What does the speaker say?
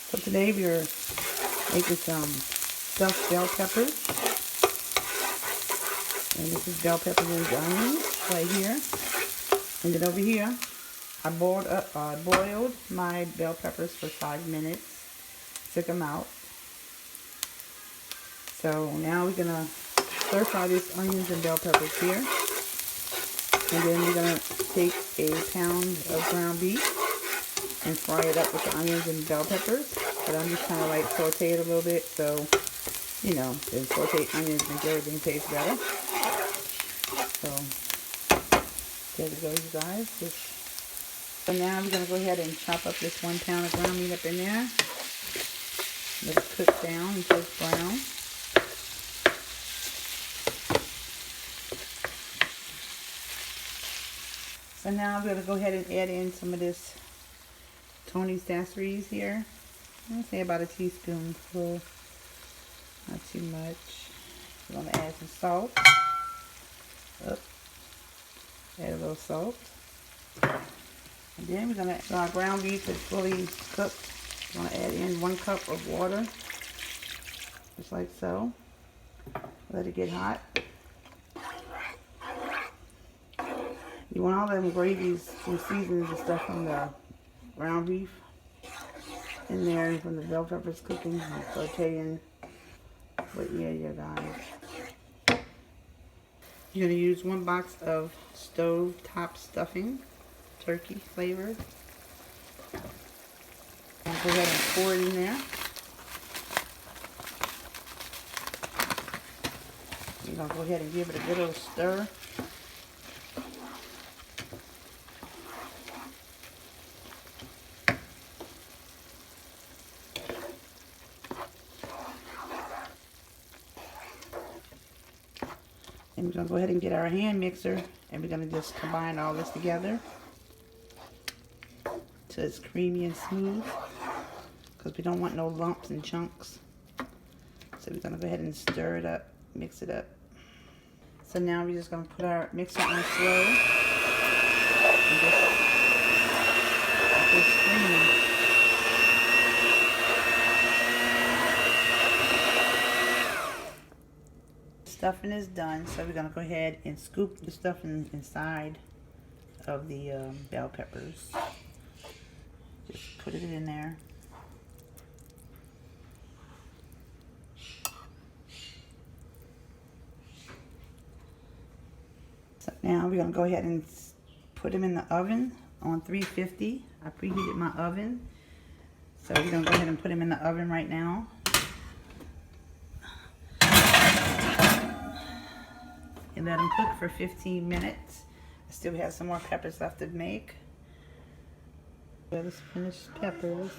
So today we're making some stuffed bell peppers. And this is bell peppers and onions right here. And then over here, I boiled my bell peppers for 5 minutes. Took them out. So now we're going to stir fry these onions and bell peppers here. And then we're going to take a pound of ground beef and fry it up with the onions and bell peppers. But I'm just kind of like saute it a little bit so, you know, the sauteed onions make everything taste better. So, there we go, you guys. So now we're going to go ahead and chop up this 1 pound of ground meat up in there. Let it cook down until it's brown. So now I'm going to go ahead and add in some of this Tony Sasseries here. I'm going to say about a teaspoonful, not too much. I'm going to add some salt. Add a little salt. And then we're going to, so our ground beef is fully cooked. I'm going to add in 1 cup of water, just like so. Let it get hot. You want all them gravies and seasonings and stuff from the ground beef in there, from the bell peppers cooking and sauteing. But yeah, you guys. You're going to use 1 box of stove top stuffing, turkey flavored. And go ahead and pour it in there. You're going to go ahead and give it a good little stir. And we're going to go ahead and get our hand mixer, and we're going to just combine all this together till it's creamy and smooth, because we don't want no lumps and chunks. So we're going to go ahead and stir it up, mix it up. So now we're just going to put our mixer on slow and just creamy. Stuffing is done, so we're going to go ahead and scoop the stuffing inside of the bell peppers. Just put it in there. So now we're going to go ahead and put them in the oven on 350. I preheated my oven, so we're going to go ahead and put them in the oven right now. And let them cook for 15 minutes. I still have some more peppers left to make. Let's finish peppers.